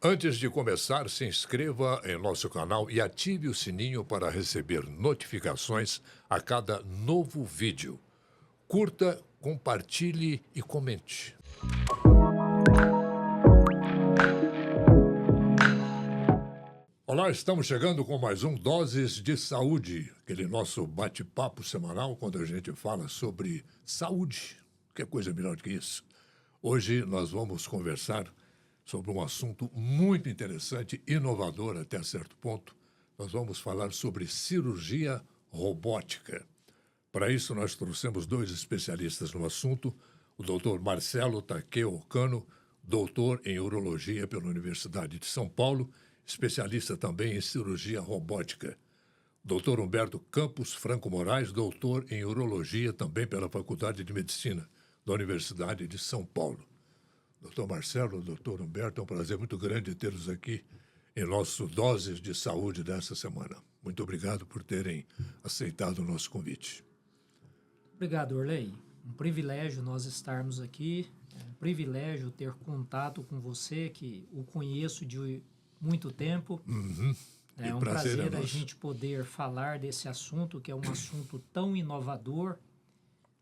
Antes de começar, se inscreva em nosso canal e ative o sininho para receber notificações a cada novo vídeo. Curta, compartilhe e comente. Olá, estamos chegando com mais um Doses de Saúde, aquele nosso bate-papo semanal quando a gente fala sobre saúde. Que coisa melhor que isso? Hoje nós vamos conversar sobre um assunto muito interessante, inovador até certo ponto. Nós vamos falar sobre cirurgia robótica. Para isso, nós trouxemos dois especialistas no assunto, o doutor Marcelo Takeo Cano, doutor em urologia pela Universidade de São Paulo, especialista também em cirurgia robótica. Doutor Humberto Campos Franco Moraes, doutor em urologia também pela Faculdade de Medicina da Universidade de São Paulo. Doutor Marcelo, doutor Humberto, é um prazer muito grande tê-los aqui em nosso Doses de Saúde dessa semana. Muito obrigado por terem aceitado o nosso convite. Obrigado, Orley. Um privilégio nós estarmos aqui, é um privilégio ter contato com você, que o conheço de muito tempo. É um prazer a gente poder falar desse assunto, que é um assunto tão inovador,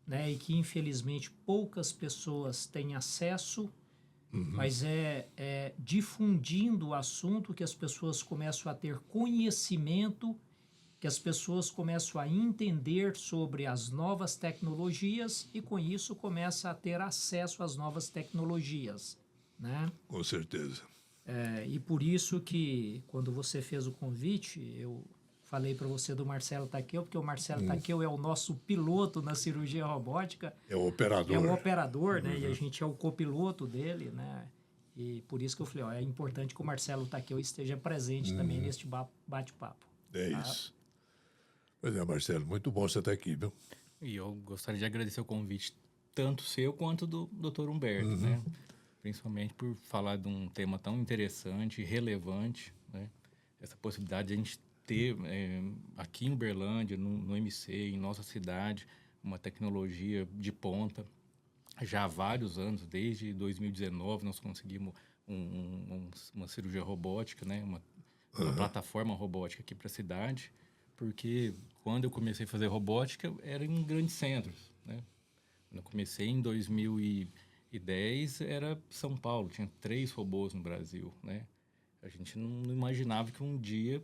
né, e que infelizmente poucas pessoas têm acesso. Mas é difundindo o assunto que as pessoas começam a ter conhecimento, que as pessoas começam a entender sobre as novas tecnologias e, com isso, começa a ter acesso às novas tecnologias, né? Com certeza. E por isso que, quando você fez o convite, eu falei para você do Marcelo Takeo, porque o Marcelo Takeo é o nosso piloto na cirurgia robótica. É o operador. É o operador, né? E a gente é o copiloto dele, né? E por isso que eu falei, ó, é importante que o Marcelo Takeo esteja presente também neste bate-papo. É isso. Pois é, Marcelo, muito bom você estar aqui, viu? E eu gostaria de agradecer o convite, tanto seu quanto do Dr. Humberto, né? Principalmente por falar de um tema tão interessante e relevante, né? Essa possibilidade de a gente ter aqui em Uberlândia, no MC, em nossa cidade, uma tecnologia de ponta. Já há vários anos, desde 2019, nós conseguimos uma cirurgia robótica, né? Uma plataforma robótica aqui para a cidade, porque quando eu comecei a fazer robótica, era em grandes centros, né? Quando eu comecei em 2010, era São Paulo, tinha 3 robôs no Brasil, né? A gente não imaginava que um dia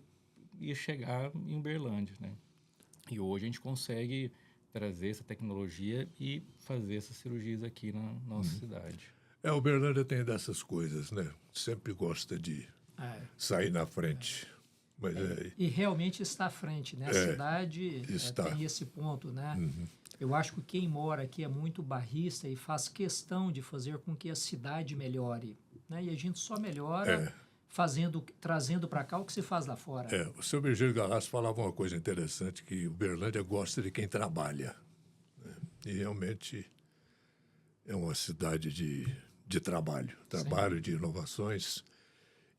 ia chegar em Uberlândia, né? E hoje a gente consegue trazer essa tecnologia e fazer essas cirurgias aqui na nossa cidade. Uberlândia tem dessas coisas, né? Sempre gosta de sair na frente. Mas E realmente está à frente, né? A cidade tem esse ponto, né? Eu acho que quem mora aqui é muito bairrista e faz questão de fazer com que a cidade melhore, né? E a gente só melhora trazendo para cá o que se faz lá fora. O seu Virgílio Galasso falava uma coisa interessante, que Uberlândia gosta de quem trabalha, né? E realmente é uma cidade de trabalho, de inovações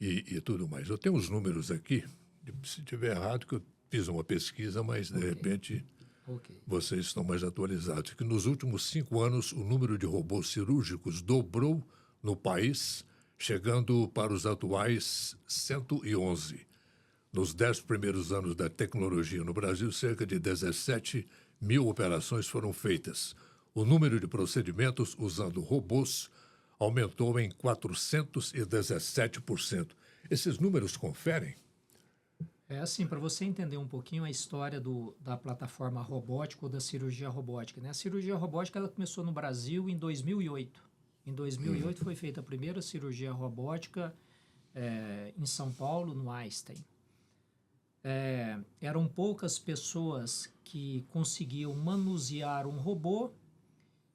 e tudo mais. Eu tenho os números aqui, se tiver errado, que eu fiz uma pesquisa, mas de repente vocês estão mais atualizados. Que nos últimos 5 anos o número de robôs cirúrgicos dobrou no país, chegando para os atuais 111. Nos 10 primeiros anos da tecnologia no Brasil, cerca de 17 mil operações foram feitas. O número de procedimentos usando robôs aumentou em 417%. Esses números conferem? É assim, para você entender um pouquinho a história da plataforma robótica ou da cirurgia robótica, né? A cirurgia robótica ela começou no Brasil em 2008. Em 2008 foi feita a primeira cirurgia robótica em São Paulo, no Einstein. Eram poucas pessoas que conseguiam manusear um robô.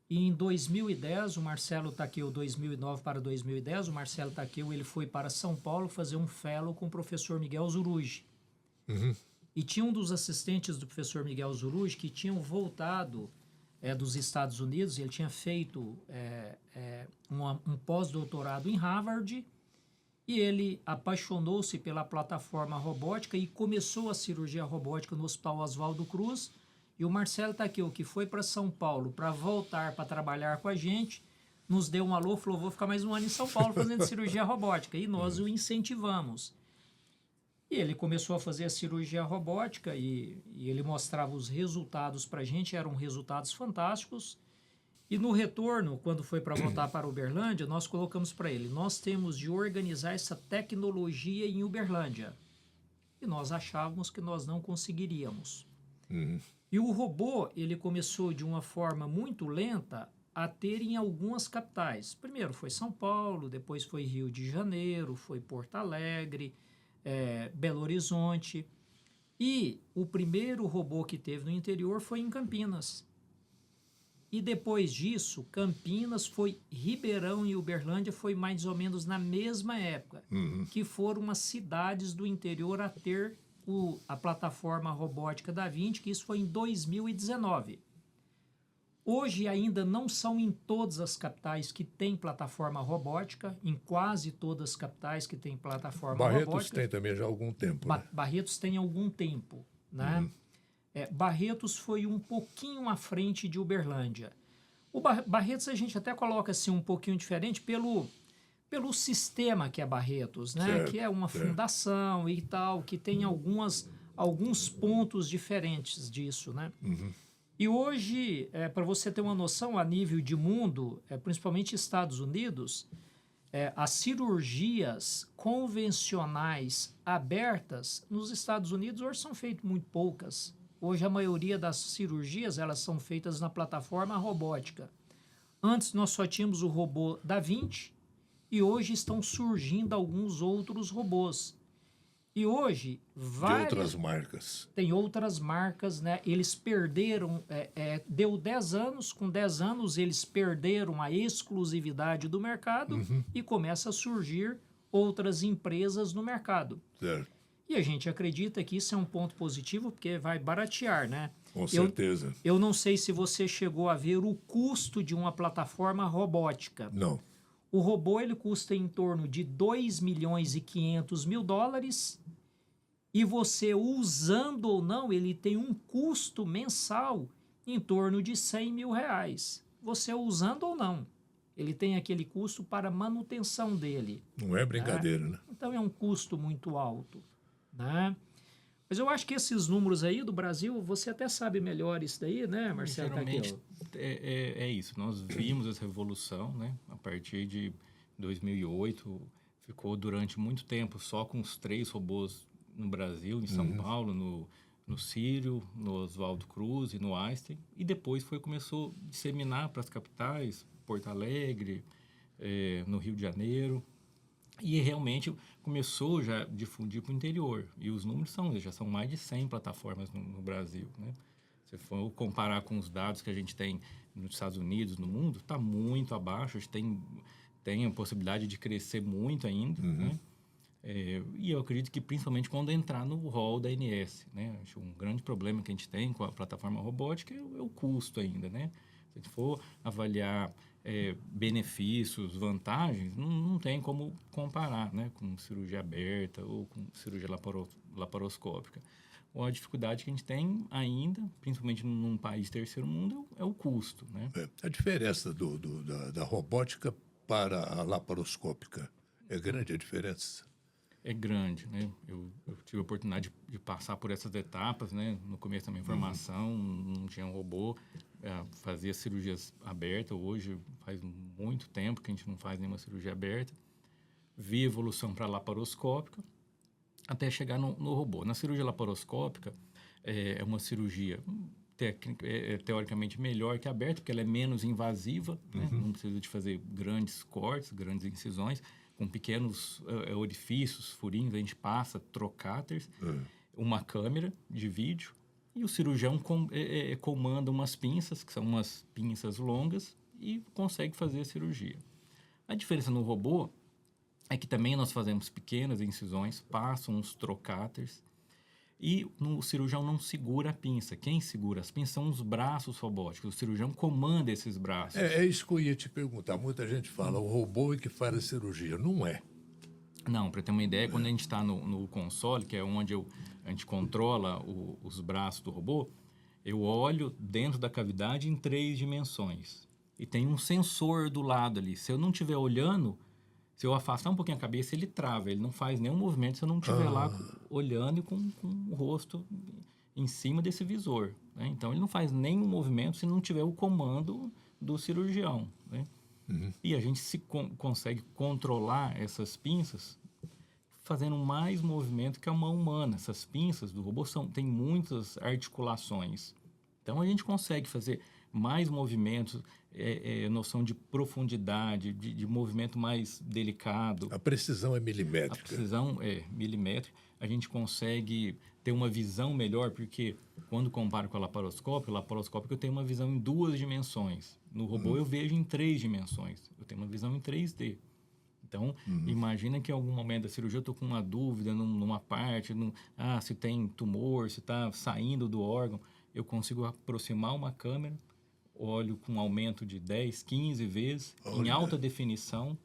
E em 2010, o Marcelo Takeo, 2009 para 2010, o Marcelo Takeo ele foi para São Paulo fazer um fellow com o professor Miguel Zurugi. E tinha um dos assistentes do professor Miguel Zurugi que tinham voltado dos Estados Unidos. Ele tinha feito um pós-doutorado em Harvard e ele apaixonou-se pela plataforma robótica e começou a cirurgia robótica no Hospital Oswaldo Cruz. E o Marcelo Takeo, que foi para São Paulo para voltar para trabalhar com a gente, nos deu um alô, falou, vou ficar mais um ano em São Paulo fazendo cirurgia robótica. E nós o incentivamos. E ele começou a fazer a cirurgia robótica e ele mostrava os resultados para a gente, eram resultados fantásticos. E no retorno, quando foi para voltar para Uberlândia, nós colocamos para ele, nós temos de organizar essa tecnologia em Uberlândia. E nós achávamos que nós não conseguiríamos. E o robô, ele começou de uma forma muito lenta a ter em algumas capitais. Primeiro foi São Paulo, depois foi Rio de Janeiro, foi Porto Alegre, Belo Horizonte. E o primeiro robô que teve no interior foi em Campinas. E depois disso, Campinas foi Ribeirão e Uberlândia foi mais ou menos na mesma época, que foram as cidades do interior a ter a plataforma robótica da Vinci, que isso foi em 2019. Hoje ainda não são em todas as capitais que tem plataforma robótica, em quase todas as capitais que tem plataforma Barretos robótica. tem também já há algum tempo. Né? Barretos tem algum tempo, né? Barretos foi um pouquinho à frente de Uberlândia. O Barretos a gente até coloca assim um pouquinho diferente pelo sistema que é Barretos, né? Certo, que é uma fundação e tal, que tem alguns pontos diferentes disso, né? E hoje, para você ter uma noção, a nível de mundo, principalmente Estados Unidos, as cirurgias convencionais abertas nos Estados Unidos hoje são feitas muito poucas. Hoje a maioria das cirurgias elas são feitas na plataforma robótica. Antes nós só tínhamos o robô Da Vinci e hoje estão surgindo alguns outros robôs. E hoje de outras marcas. Tem outras marcas, né? Eles perderam, deu 10 anos, com 10 anos eles perderam a exclusividade do mercado e começa a surgir outras empresas no mercado. Certo. E a gente acredita que isso é um ponto positivo, porque vai baratear, né? Com certeza. Eu não sei se você chegou a ver o custo de uma plataforma robótica. Não. O robô ele custa em torno de 2.500.000 dólares e você, usando ou não, ele tem um custo mensal em torno de 100 mil reais. Você usando ou não. Ele tem aquele custo para manutenção dele. Não é brincadeira, né? Então é um custo muito alto. Né? Mas eu acho que esses números aí do Brasil, você até sabe melhor isso daí, né, Marcelo? Geralmente é isso. Nós vimos essa evolução, né? A partir de 2008, ficou durante muito tempo só com os 3 robôs no Brasil, em São Paulo, no Sírio, no Oswaldo Cruz e no Einstein. E depois começou a disseminar para as capitais, Porto Alegre, no Rio de Janeiro. E realmente começou já a difundir para o interior. E os números já são mais de 100 plataformas no Brasil. Né? Se for comparar com os dados que a gente tem nos Estados Unidos, no mundo, está muito abaixo. A gente tem a possibilidade de crescer muito ainda. Né? E eu acredito que principalmente quando entrar no rol da ANS. Né? Acho um grande problema que a gente tem com a plataforma robótica é o custo ainda. Né? Se a gente for avaliar benefícios, vantagens, não tem como comparar, né, com cirurgia aberta ou com cirurgia laparoscópica. A dificuldade que a gente tem ainda, principalmente num país terceiro mundo, é o custo. Né? A diferença da robótica para a laparoscópica é grande a diferença? É grande, né? Eu tive a oportunidade de passar por essas etapas, né? No começo da minha formação, não tinha um robô, fazia cirurgias abertas. Hoje faz muito tempo que a gente não faz nenhuma cirurgia aberta. Vi evolução para laparoscópica, até chegar no robô. Na cirurgia laparoscópica, é uma cirurgia teoricamente melhor que a aberta, porque ela é menos invasiva, né? Não precisa de fazer grandes cortes, grandes incisões, com pequenos orifícios, furinhos, a gente passa trocáteres, uma câmera de vídeo, e o cirurgião comanda umas pinças, que são umas pinças longas, e consegue fazer a cirurgia. A diferença no robô é que também nós fazemos pequenas incisões, passam uns trocáteres, e o cirurgião não segura a pinça. Quem segura as pinças são os braços robóticos. O cirurgião comanda esses braços. É isso que eu ia te perguntar. Muita gente fala, o robô é que faz a cirurgia. Não é. Não, para ter uma ideia, quando a gente está no console, que é onde a gente controla os braços do robô, eu olho dentro da cavidade em 3 dimensões. e tem um sensor do lado ali. Se eu não estiver olhando, se eu afastar um pouquinho a cabeça, ele trava. Ele não faz nenhum movimento se eu não estiver lá olhando e com o rosto em cima desse visor, né? Então, ele não faz nenhum movimento se não tiver o comando do cirurgião, né? E a gente consegue controlar essas pinças fazendo mais movimento que a mão humana. Essas pinças do robô tem muitas articulações. Então, a gente consegue fazer mais movimentos, noção de profundidade, de movimento mais delicado. A precisão é milimétrica. A precisão é milimétrica. A gente consegue ter uma visão melhor, porque quando comparo com o laparoscópio eu tenho uma visão em 2 dimensões. No robô eu vejo em 3 dimensões. Eu tenho uma visão em 3D. Então, imagina que em algum momento da cirurgia eu estou com uma dúvida numa parte, se tem tumor, se está saindo do órgão. Eu consigo aproximar uma câmera, olho com um aumento de 10, 15 vezes, em alta definição.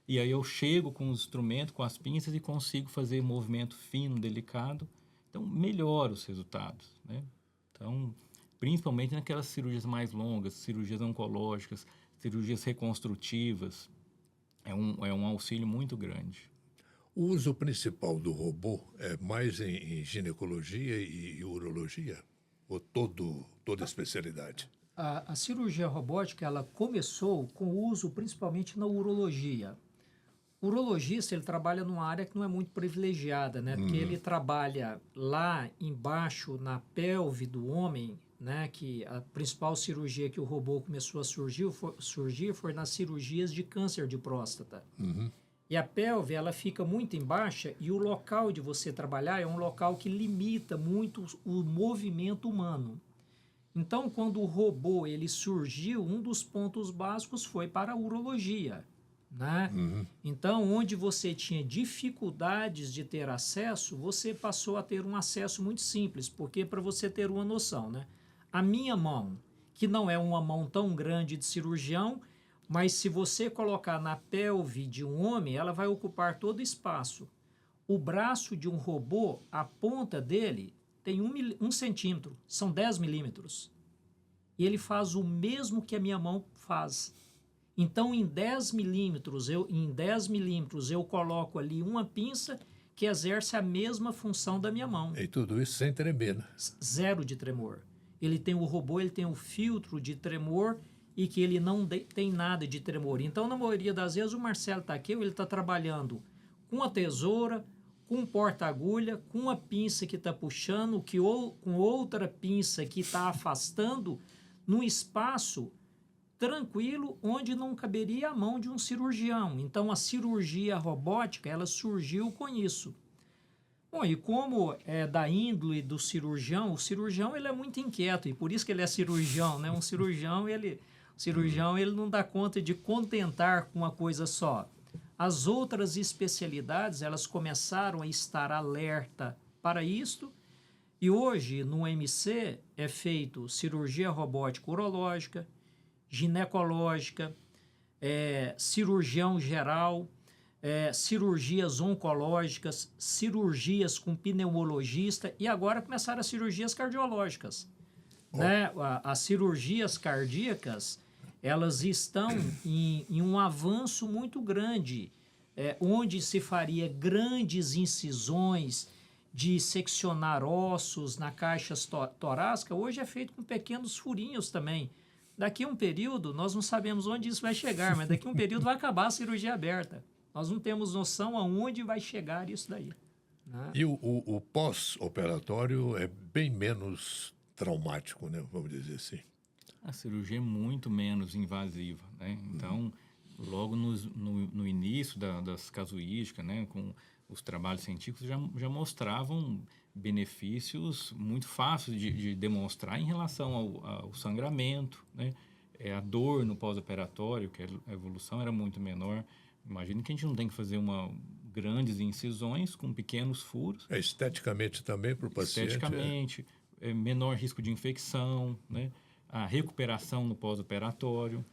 E aí eu chego com os instrumentos, com as pinças e consigo fazer movimento fino, delicado. Então, melhora os resultados, né? Então, principalmente naquelas cirurgias mais longas, cirurgias oncológicas, cirurgias reconstrutivas. É um auxílio muito grande. O uso principal do robô é mais em ginecologia e urologia? Ou toda especialidade? A cirurgia robótica, ela começou com o uso principalmente na urologia. O urologista, ele trabalha numa área que não é muito privilegiada, né? Porque ele trabalha lá embaixo, na pelve do homem, né? Que a principal cirurgia que o robô começou a surgir foi nas cirurgias de câncer de próstata. E a pelve, ela fica muito embaixo e o local de você trabalhar é um local que limita muito o movimento humano. Então, quando o robô ele surgiu, um dos pontos básicos foi para a urologia, né? Então, onde você tinha dificuldades de ter acesso, você passou a ter um acesso muito simples, porque para você ter uma noção, né? A minha mão, que não é uma mão tão grande de cirurgião, mas se você colocar na pelve de um homem, ela vai ocupar todo o espaço. O braço de um robô, a ponta dele tem 1 centímetro, são 10 milímetros. E ele faz o mesmo que a minha mão faz. Então, em 10 milímetros eu coloco ali uma pinça que exerce a mesma função da minha mão. E tudo isso sem tremer, né? Zero de tremor. O robô ele tem o filtro de tremor e que ele não tem nada de tremor. Então, na maioria das vezes, o Marcelo Takeu, ele está trabalhando com a tesoura, com um porta-agulha, com a pinça que está puxando, com outra pinça que está afastando, num espaço tranquilo, onde não caberia a mão de um cirurgião. Então, a cirurgia robótica, ela surgiu com isso. Bom, e como é da índole do cirurgião, o cirurgião ele é muito inquieto, e por isso que ele é cirurgião, né? Um cirurgião, ele não dá conta de contentar com uma coisa só. As outras especialidades, elas começaram a estar alerta para isto, e hoje, no MC, é feito cirurgia robótica urológica, ginecológica, cirurgião geral, cirurgias oncológicas, cirurgias com pneumologista e agora começaram as cirurgias cardiológicas. Né? As cirurgias cardíacas, elas estão em um avanço muito grande, onde se faria grandes incisões de seccionar ossos na caixa torácica, hoje é feito com pequenos furinhos também. Daqui a um período, nós não sabemos onde isso vai chegar, mas daqui a um período vai acabar a cirurgia aberta. Nós não temos noção aonde vai chegar isso daí. Né? E o pós-operatório é bem menos traumático, né? Vamos dizer assim. A cirurgia é muito menos invasiva, né? Então, logo no início das casuísticas, né? Com os trabalhos científicos já mostravam benefícios muito fáceis de demonstrar em relação ao sangramento, né? A dor no pós-operatório, que a evolução era muito menor. Imagina que a gente não tem que fazer grandes incisões com pequenos furos. Esteticamente também para o paciente. Esteticamente, menor risco de infecção, né? A recuperação no pós-operatório.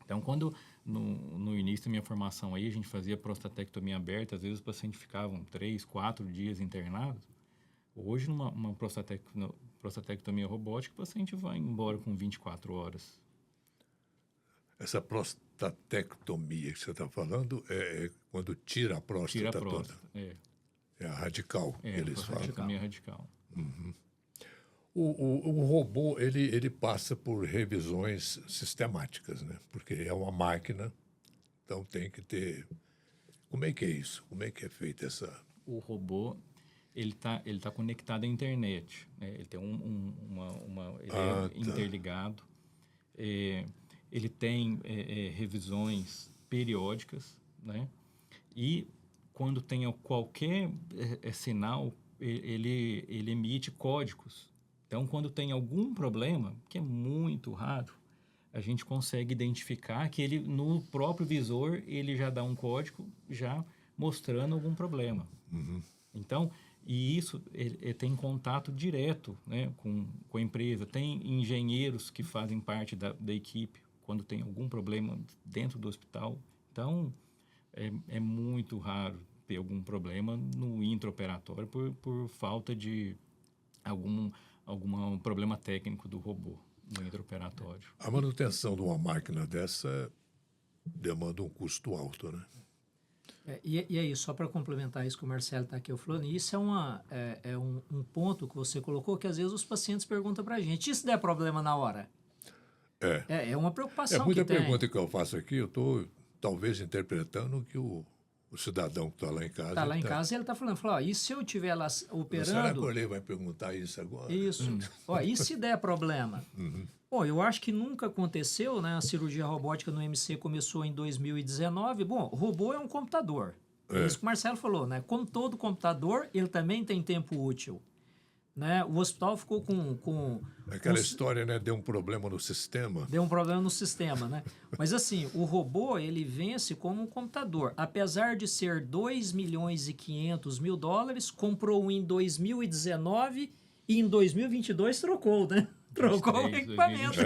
Então, quando no início da minha formação aí, a gente fazia prostatectomia aberta, às vezes os pacientes ficavam 3, 4 dias internados. Hoje, numa prostatectomia robótica, o paciente vai embora com 24 horas. Essa prostatectomia que você está falando é quando tira a próstata Tira a toda. próstata. É a radical, que eles falam. Prostatectomia radical. O robô, ele passa por revisões sistemáticas, né? Porque é uma máquina, então tem que ter... Como é que é isso? Como é que é feita essa... O robô, ele tá conectado à internet, né? Ele tem ele é interligado. Ele tem revisões periódicas, né? E quando tem qualquer sinal, ele emite códigos. Então, quando tem algum problema, que é muito raro, a gente consegue identificar que ele, no próprio visor, ele já dá um código já mostrando algum problema. Então, e isso ele tem contato direto, né, com a empresa. Tem engenheiros que fazem parte da equipe quando tem algum problema dentro do hospital. Então, é muito raro ter algum problema no intraoperatório por falta de algum problema técnico do robô no intraoperatório. A manutenção de uma máquina dessa demanda um custo alto, né? E aí, só para complementar isso que o Marcelo está aqui falando, isso é um ponto que você colocou que às vezes os pacientes perguntam para a gente, e se der problema na hora? É uma preocupação muita que tem. pergunta que eu faço aqui, eu estou talvez interpretando o que o cidadão que está lá em casa... Está lá em casa e ele está falando, ó, e se eu estiver lá operando... Será que o Orley vai perguntar isso agora? Isso. Ó, e se der problema? Bom, eu acho que nunca aconteceu, né? A cirurgia robótica no MC começou em 2019. Bom, o robô é um computador. É isso que o Marcelo falou, né? Como todo computador, ele também tem tempo útil. Né? O hospital ficou com Aquela história, né? Deu um problema no sistema. Deu um problema no sistema, né? Mas assim, o robô, ele vence como um computador. Apesar de ser 2.500.000 dólares, comprou um em 2019 e em 2022 trocou, né? Trocou o equipamento.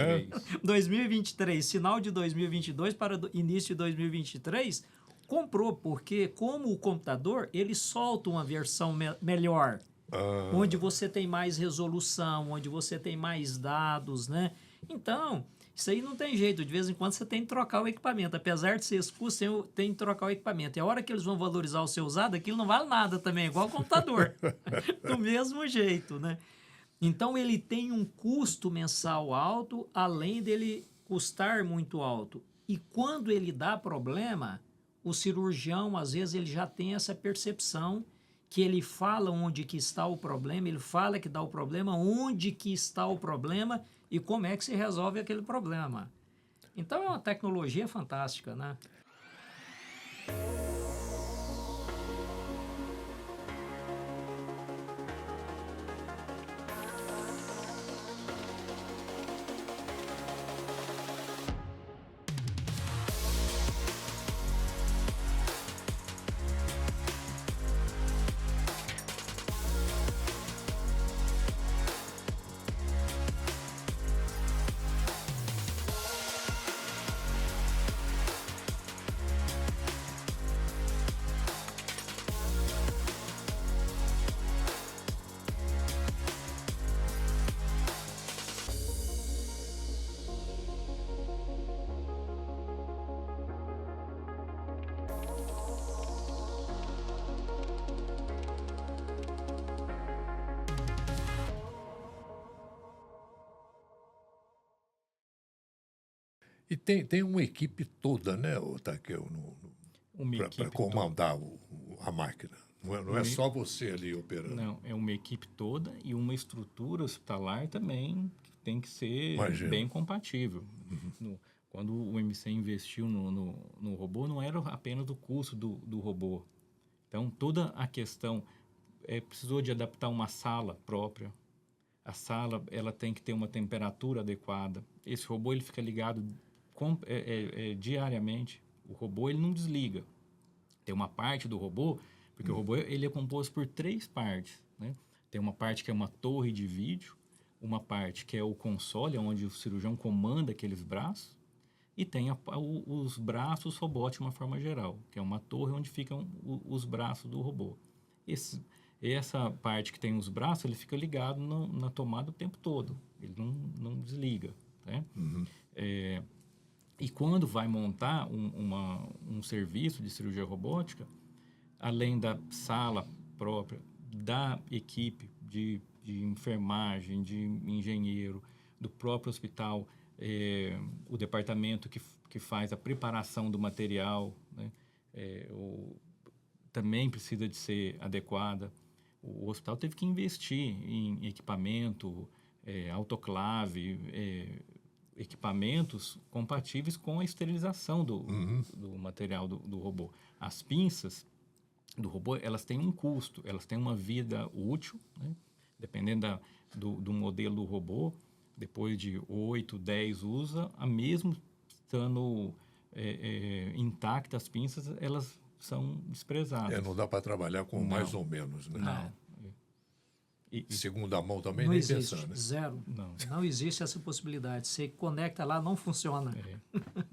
2023, final de 2022 para início de 2023, comprou, porque como o computador, ele solta uma versão melhor. Onde você tem mais resolução, onde você tem mais dados, né? Então, isso aí não tem jeito. De vez em quando você tem que trocar o equipamento. Apesar de ser expulso, tem que trocar o equipamento. E a hora que eles vão valorizar o seu usado, aquilo não vale nada também, igual o computador. Do mesmo jeito, né? Então, ele tem um custo mensal alto, além dele custar muito alto. E quando ele dá problema, o cirurgião, às vezes, ele já tem essa percepção que ele fala onde que está o problema, ele fala que dá o problema, onde que está o problema e como é que se resolve aquele problema. Então, é uma tecnologia fantástica, né? E tem uma equipe toda, né, Takeo, para comandar a máquina. Não é só você ali operando. Não, é uma equipe toda e uma estrutura hospitalar também que tem que ser bem compatível. Quando o MC investiu no robô, não era apenas o custo do robô. Então, toda a questão precisou de adaptar uma sala própria. A sala ela tem que ter uma temperatura adequada. Esse robô ele fica ligado diariamente. O robô ele não desliga. Tem uma parte do robô, porque o robô ele é composto por 3 partes, né? Tem uma parte que é uma torre de vídeo, uma parte que é o console, onde o cirurgião comanda aqueles braços, e tem os braços robóticos de uma forma geral, que é uma torre onde ficam os braços do robô. Essa parte que tem os braços, ele fica ligado na tomada o tempo todo. Ele não desliga, né? E quando vai montar um serviço de cirurgia robótica, além da sala própria, da equipe de enfermagem, de engenheiro, do próprio hospital, o departamento que faz a preparação do material, né? Também precisa de ser adequada. O hospital teve que investir em equipamento, autoclave, equipamentos compatíveis com a esterilização do material do robô. As pinças do robô, elas têm um custo, elas têm uma vida útil, né? Dependendo do modelo do robô, depois de 8, 10 usa, mesmo estando intactas as pinças, elas são desprezadas. Não dá para trabalhar com mais ou menos, né? Não. Segunda mão também não nem existe, pensar, né? zero. Não existe essa possibilidade. Você conecta lá, não funciona.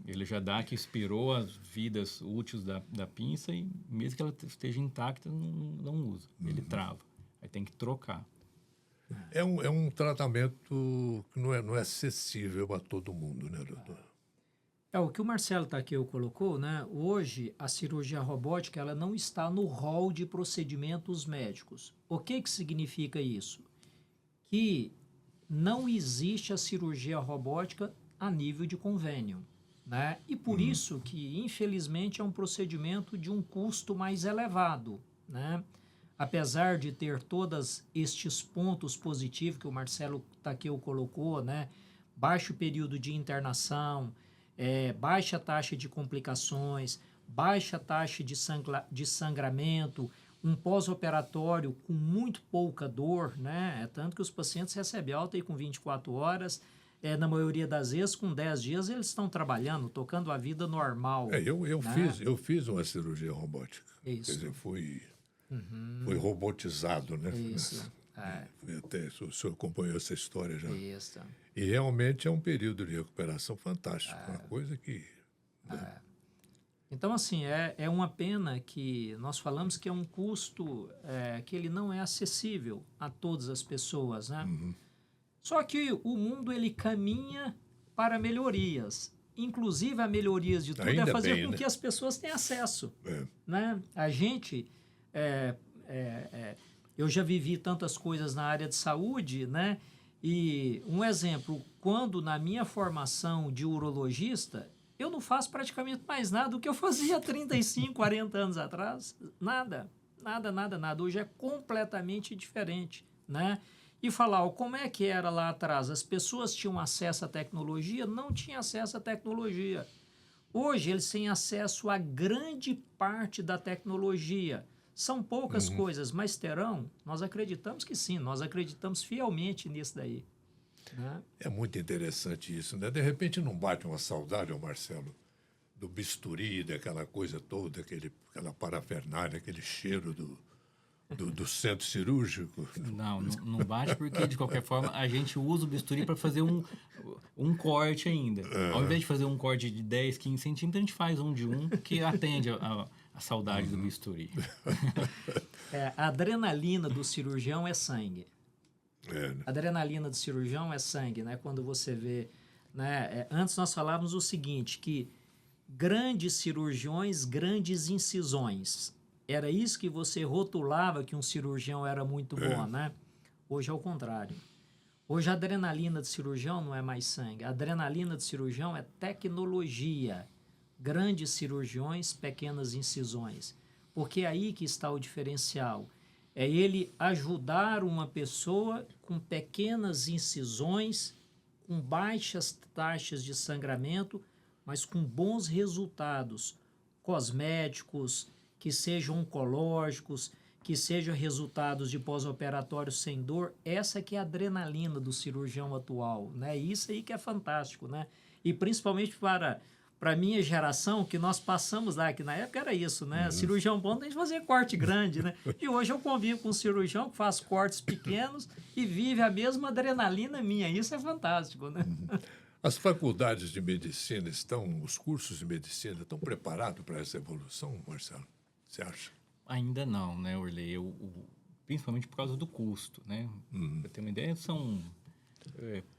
Ele já dá que expirou as vidas úteis da pinça e mesmo que ela esteja intacta, não usa. Ele trava. Aí tem que trocar. É um tratamento que não é acessível a todo mundo, né, doutor? O que o Marcelo Takeu colocou, né? Hoje, a cirurgia robótica ela não está no rol de procedimentos médicos. O que significa isso? Que não existe a cirurgia robótica a nível de convênio, né? E por isso que, infelizmente, é um procedimento de um custo mais elevado, né? Apesar de ter todos estes pontos positivos que o Marcelo Takeu colocou, né? Baixo período de internação, baixa taxa de complicações, baixa taxa de sangramento, um pós-operatório com muito pouca dor, né? Tanto que os pacientes recebem alta aí com 24 horas, na maioria das vezes, com 10 dias, eles estão trabalhando, tocando a vida normal. Eu fiz uma cirurgia robótica. Isso. Quer dizer, foi robotizado, né? Isso. Até o senhor acompanhou essa história já. Isso. E realmente é um período de recuperação fantástico, uma coisa que... Então, assim, é uma pena que nós falamos que é um custo que ele não é acessível a todas as pessoas, né? Só que o mundo, ele caminha para melhorias. Inclusive, a melhorias de tudo Ainda é fazer bem, com né? que as pessoas tenham acesso, né? A gente... eu já vivi tantas coisas na área de saúde, né? E um exemplo, quando na minha formação de urologista, eu não faço praticamente mais nada do que eu fazia 35, 40 anos atrás. Nada. Hoje é completamente diferente, né? E falar, como é que era lá atrás? As pessoas tinham acesso à tecnologia? Não tinham acesso à tecnologia. Hoje eles têm acesso a grande parte da tecnologia. São poucas coisas, mas terão? Nós acreditamos que sim, nós acreditamos fielmente nisso daí. Né? É muito interessante isso, né? De repente não bate uma saudade, Marcelo, do bisturi, daquela coisa toda, aquela parafernália, aquele cheiro do centro cirúrgico. Não bate porque, de qualquer forma, a gente usa o bisturi para fazer um corte ainda. Ao invés de fazer um corte de 10, 15 centímetros, a gente faz um de 1 que atende a saudade do bisturi. A adrenalina do cirurgião é sangue. Né? A adrenalina do cirurgião é sangue, né? Quando você vê... Né? Antes nós falávamos o seguinte, que grandes cirurgiões, grandes incisões. Era isso que você rotulava que um cirurgião era muito bom, né? Hoje é o contrário. Hoje a adrenalina do cirurgião não é mais sangue. A adrenalina do cirurgião é tecnologia. Grandes cirurgiões, pequenas incisões. Porque é aí que está o diferencial. É ele ajudar uma pessoa com pequenas incisões, com baixas taxas de sangramento, mas com bons resultados cosméticos, que sejam oncológicos, que sejam resultados de pós-operatório sem dor. Essa que é a adrenalina do cirurgião atual, né? Isso aí que é fantástico, né? E principalmente para a minha geração, que nós passamos lá, que na época era isso, né? Cirurgião bom tem que fazer corte grande, né? E hoje eu convivo com um cirurgião que faz cortes pequenos e vive a mesma adrenalina minha. Isso é fantástico, né? As faculdades de medicina os cursos de medicina estão preparados para essa evolução, Marcelo? Você acha? Ainda não, né, Orley? Principalmente por causa do custo, né? Para ter uma ideia, são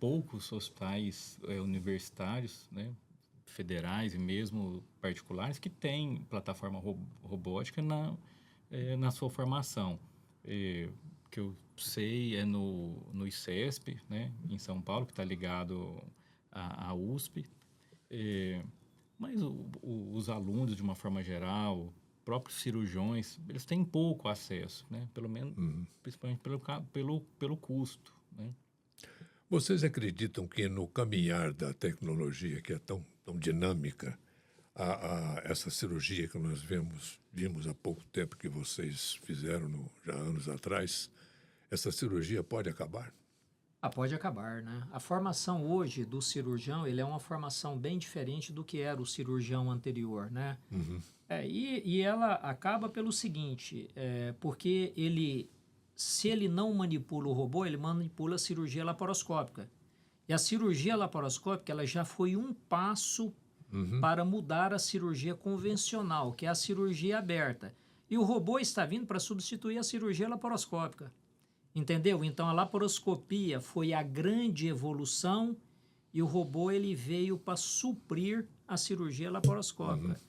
poucos hospitais universitários, né, federais e mesmo particulares que têm plataforma robótica na sua formação. Que eu sei é no ICESP, né, em São Paulo, que está ligado à USP. Mas os alunos, de uma forma geral, próprios cirurgiões, eles têm pouco acesso, né? Pelo menos, principalmente pelo custo, né? Vocês acreditam que no caminhar da tecnologia, que é tão dinâmica, essa cirurgia que nós vimos há pouco tempo que vocês fizeram já anos atrás, essa cirurgia pode acabar? Pode acabar, né? A formação hoje do cirurgião, ele é uma formação bem diferente do que era o cirurgião anterior, né? E ela acaba pelo seguinte, porque se ele não manipula o robô, ele manipula a cirurgia laparoscópica. E a cirurgia laparoscópica, ela já foi um passo para mudar a cirurgia convencional, que é a cirurgia aberta. E o robô está vindo para substituir a cirurgia laparoscópica. Entendeu? Então, a laparoscopia foi a grande evolução e o robô ele veio para suprir a cirurgia laparoscópica.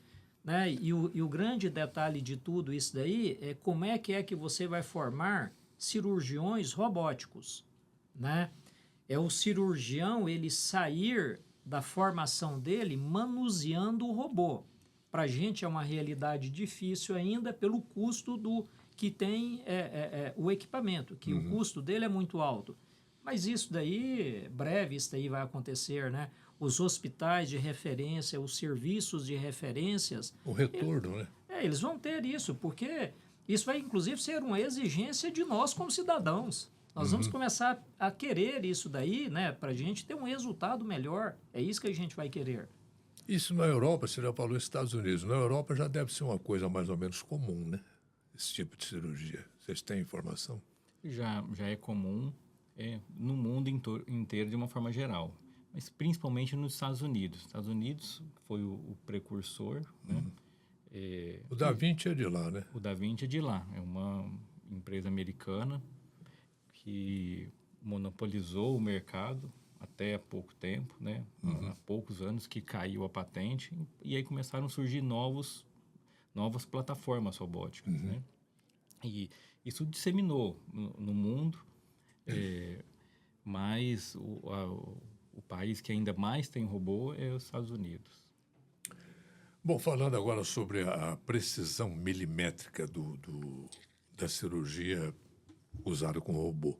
Né? E o grande detalhe de tudo isso daí é como é que você vai formar cirurgiões robóticos. Né? É o cirurgião ele sair da formação dele manuseando o robô. Para a gente é uma realidade difícil ainda pelo custo que tem o equipamento, que o custo dele é muito alto. Mas isso daí, breve, isso daí vai acontecer, né? Os hospitais de referência, os serviços de referências... O retorno, né? Eles vão ter isso, porque isso vai, inclusive, ser uma exigência de nós como cidadãos. Nós vamos começar a querer isso daí, né? Para a gente ter um resultado melhor. É isso que a gente vai querer. Isso na Europa, você já falou nos Estados Unidos. Na Europa já deve ser uma coisa mais ou menos comum, né? Esse tipo de cirurgia. Vocês têm informação? Já é comum no mundo inteiro de uma forma geral, mas principalmente nos Estados Unidos. Os Estados Unidos foi o precursor, né? O Da Vinci é de lá, né? O Da Vinci é de lá. É uma empresa americana que monopolizou o mercado até há pouco tempo, né? Há poucos anos que caiu a patente e aí começaram a surgir novas plataformas robóticas, né? E isso disseminou no mundo, mas o país que ainda mais tem robô é os Estados Unidos. Bom, falando agora sobre a precisão milimétrica da cirurgia usada com robô.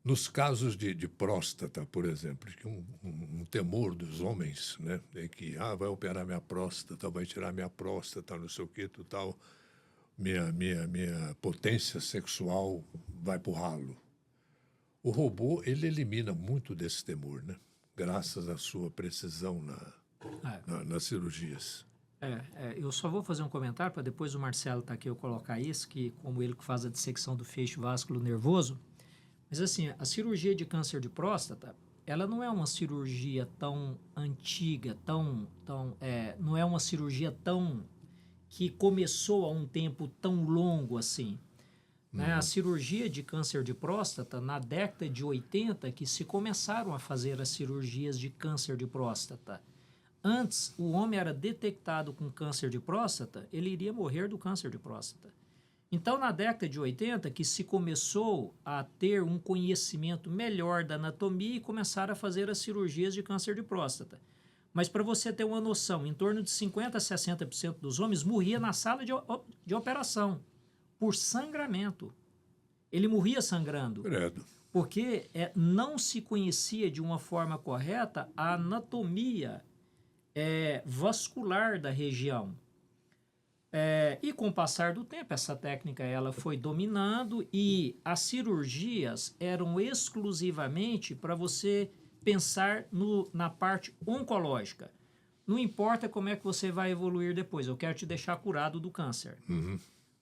Nos casos de próstata, por exemplo, que um temor dos homens, né, é que vai operar minha próstata, vai tirar minha próstata, não sei o que, tal, minha potência sexual vai pro ralo. O robô, ele elimina muito desse temor, né? Graças à sua precisão nas cirurgias. Eu só vou fazer um comentário para depois o Marcelo estar aqui eu colocar isso, que como ele que faz a dissecção do feixe vasculo nervoso. Mas assim, a cirurgia de câncer de próstata, ela não é uma cirurgia tão antiga, não é uma cirurgia que começou há um tempo tão longo assim. Né? A cirurgia de câncer de próstata, na década de 80, que se começaram a fazer as cirurgias de câncer de próstata. Antes, o homem era detectado com câncer de próstata, ele iria morrer do câncer de próstata. Então, na década de 80, que se começou a ter um conhecimento melhor da anatomia e começaram a fazer as cirurgias de câncer de próstata. Mas, para você ter uma noção, em torno de 50% a 60% dos homens morria na sala de operação por sangramento. Ele morria sangrando. Credo. Porque não se conhecia de uma forma correta a anatomia vascular da região. E com o passar do tempo, essa técnica ela foi dominando e as cirurgias eram exclusivamente para você pensar na parte oncológica. Não importa como é que você vai evoluir depois, eu quero te deixar curado do câncer.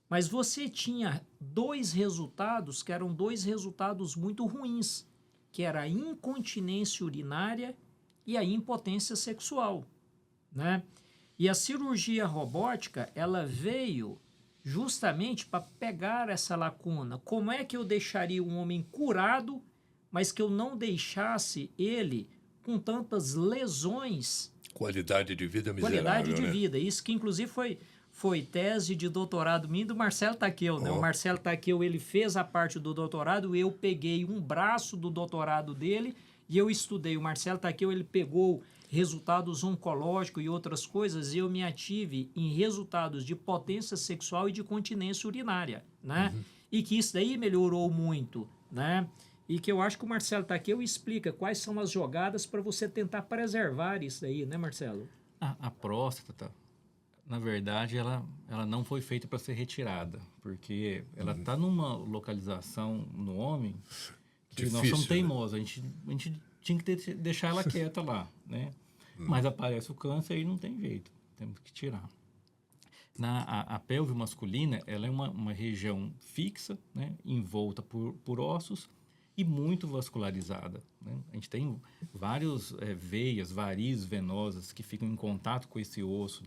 Mas você tinha dois resultados que eram dois resultados muito ruins, que era a incontinência urinária e a impotência sexual, né? E a cirurgia robótica, ela veio justamente para pegar essa lacuna. Como é que eu deixaria um homem curado, mas que eu não deixasse ele com tantas lesões Qualidade de vida miserável, Qualidade de né? vida. Isso que, inclusive, foi tese de doutorado minha do Marcelo Taqueu, né? O Marcelo Taqueu, ele fez a parte do doutorado, eu peguei um braço do doutorado dele e eu estudei. O Marcelo Taqueu, ele pegou resultados oncológicos e outras coisas, e eu me ative em resultados de potência sexual e de continência urinária, né? E que isso daí melhorou muito, né? E que eu acho que o Marcelo Taqueu explica quais são as jogadas para você tentar preservar isso daí, né, Marcelo? A próstata, na verdade, ela não foi feita para ser retirada, porque ela está numa localização no homem que nós somos teimosos. A gente tinha que deixar ela quieta lá, né? Mas aparece o câncer e não tem jeito, temos que tirar. A pelve masculina, ela é uma região fixa, né, envolta por ossos e muito vascularizada, né? A gente tem várias veias, varizes venosas que ficam em contato com esse osso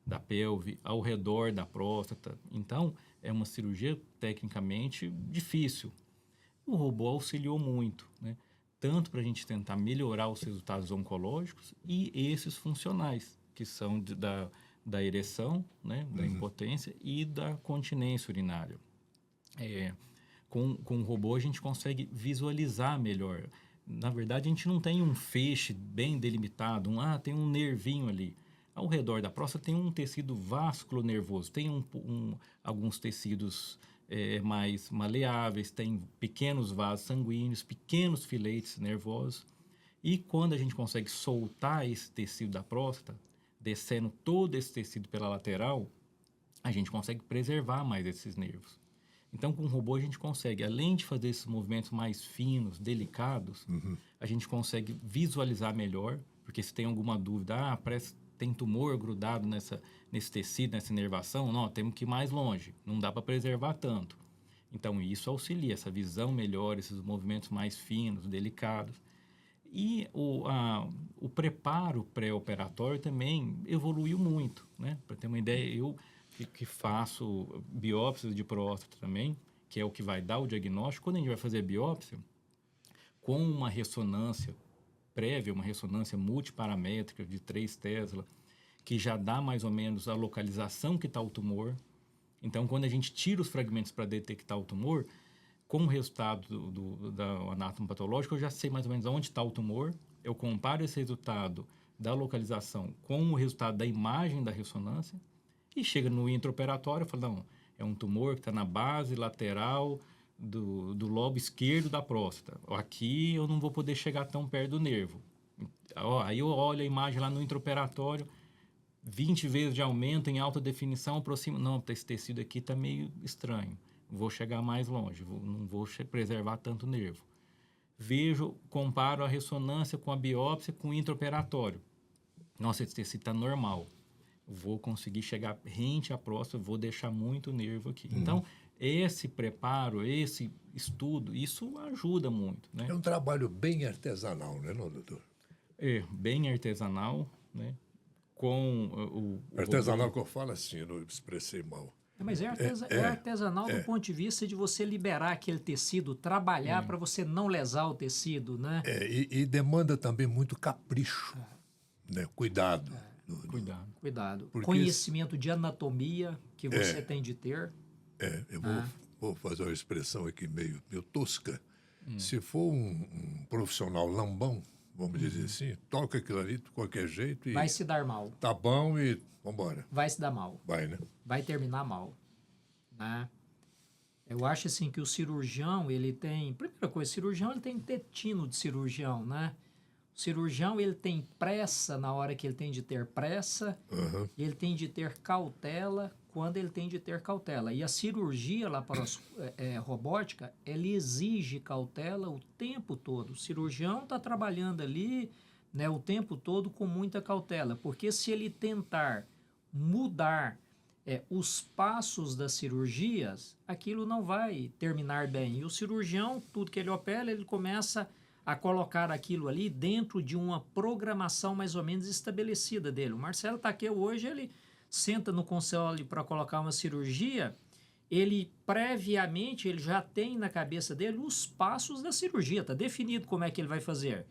da pelve, ao redor da próstata. Então, é uma cirurgia tecnicamente difícil. O robô auxiliou muito, né? Tanto para a gente tentar melhorar os resultados oncológicos e esses funcionais, que são da ereção, né, da impotência e da continência urinária. Com o robô a gente consegue visualizar melhor. Na verdade, a gente não tem um feixe bem delimitado, tem um nervinho ali. Ao redor da próstata tem um tecido vasculonervoso, tem alguns tecidos mais maleáveis, tem pequenos vasos sanguíneos, pequenos filetes nervosos. E quando a gente consegue soltar esse tecido da próstata, descendo todo esse tecido pela lateral, a gente consegue preservar mais esses nervos. Então, com o robô, a gente consegue, além de fazer esses movimentos mais finos, delicados, a gente consegue visualizar melhor, porque se tem alguma dúvida, parece que tem tumor grudado nesse tecido, nessa inervação, não, temos que ir mais longe, não dá para preservar tanto. Então, isso auxilia, essa visão melhor, esses movimentos mais finos, delicados. E o preparo pré-operatório também evoluiu muito, né? Para ter uma ideia, eu que faço biópsias de próstata também, que é o que vai dar o diagnóstico, quando a gente vai fazer a biópsia, com uma ressonância prévia, uma ressonância multiparamétrica de 3 Tesla, que já dá mais ou menos a localização que está o tumor. Então, quando a gente tira os fragmentos para detectar o tumor, com o resultado da anátomo patológico, eu já sei mais ou menos onde está o tumor, eu comparo esse resultado da localização com o resultado da imagem da ressonância, e chega no intraoperatório e fala, não, é um tumor que está na base lateral do lobo esquerdo da próstata. Aqui eu não vou poder chegar tão perto do nervo. Aí eu olho a imagem lá no intraoperatório, 20 vezes de aumento em alta definição, aproxima. Não, esse tecido aqui está meio estranho. Vou chegar mais longe, não vou preservar tanto o nervo. Comparo a ressonância com a biópsia com o intraoperatório. Nossa, esse tecido está normal. Vou conseguir chegar rente à próstata, vou deixar muito nervo aqui. Então, esse preparo, esse estudo, isso ajuda muito, né? É um trabalho bem artesanal, né, não, doutor? Bem artesanal, né? Com artesanal robô... que eu falo assim, não expressei mal. Mas é artesanal do ponto de vista de você liberar aquele tecido, trabalhar para você não lesar o tecido, né? E demanda também muito capricho, né? Cuidado. Cuidado. Conhecimento de anatomia que você tem de ter. Eu vou fazer uma expressão aqui meio tosca. Se for um profissional lambão, vamos dizer assim, toca aquilo ali de qualquer jeito e... Vai se dar mal. Tá bom e vambora. Vai se dar mal. Vai, né? Vai terminar mal. Né? Eu acho assim que o cirurgião, ele tem... Primeira coisa, o cirurgião ele tem tetino de cirurgião, né? O cirurgião, ele tem pressa na hora que ele tem de ter pressa, ele tem de ter cautela quando ele tem de ter cautela. E a cirurgia robótica, ela exige cautela o tempo todo. O cirurgião está trabalhando ali, né, o tempo todo com muita cautela, porque se ele tentar mudar os passos das cirurgias, aquilo não vai terminar bem. E o cirurgião, tudo que ele opera, ele começa a colocar aquilo ali dentro de uma programação mais ou menos estabelecida dele. O Marcelo Taqueu hoje, ele senta no console para colocar uma cirurgia, ele previamente, ele já tem na cabeça dele os passos da cirurgia, está definido como é que ele vai fazer.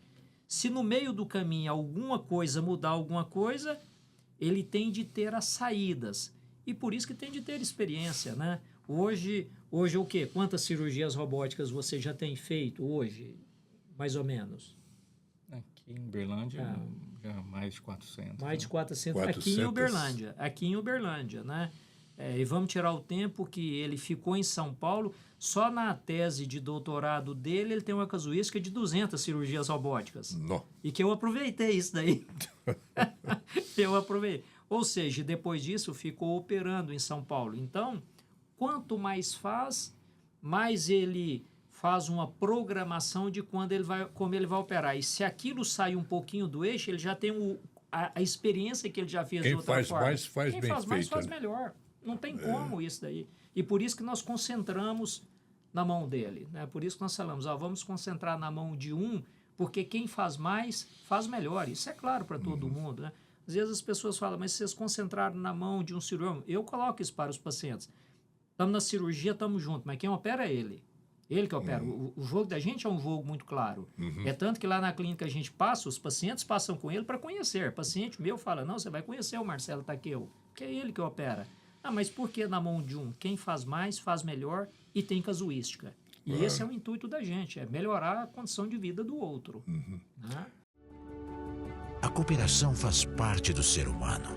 Se no meio do caminho alguma coisa mudar alguma coisa, ele tem de ter as saídas. E por isso que tem de ter experiência, né? Hoje o quê? Quantas cirurgias robóticas você já tem feito hoje, mais ou menos? Aqui em Uberlândia, já mais de 400. Mais de 400. 400. Aqui em Uberlândia, né? E vamos tirar o tempo que ele ficou em São Paulo. Só na tese de doutorado dele, ele tem uma casuística de 200 cirurgias robóticas. Não. E que eu aproveitei isso daí. Eu aproveitei. Ou seja, depois disso, ficou operando em São Paulo. Então, quanto mais faz, mais ele faz uma programação de como ele vai operar. E se aquilo sai um pouquinho do eixo, ele já tem a experiência que ele já fez de outra forma. Quem faz mais, faz melhor. Não tem como isso daí. E por isso que nós concentramos na mão dele. Né? Por isso que nós falamos, vamos concentrar na mão de um, porque quem faz mais, faz melhor. Isso é claro para todo mundo. Né? Às vezes as pessoas falam, mas se vocês concentraram na mão de um cirurgião, eu coloco isso para os pacientes. Estamos na cirurgia, estamos juntos, mas quem opera é ele. Ele que opera. O jogo da gente é um jogo muito claro. É tanto que lá na clínica a gente passa, os pacientes passam com ele para conhecer. Paciente meu fala, não, você vai conhecer o Marcelo Takeu, que é ele que opera. Mas por que na mão de um? Quem faz mais, faz melhor e tem casuística. E esse é o intuito da gente, é melhorar a condição de vida do outro. Né? A cooperação faz parte do ser humano.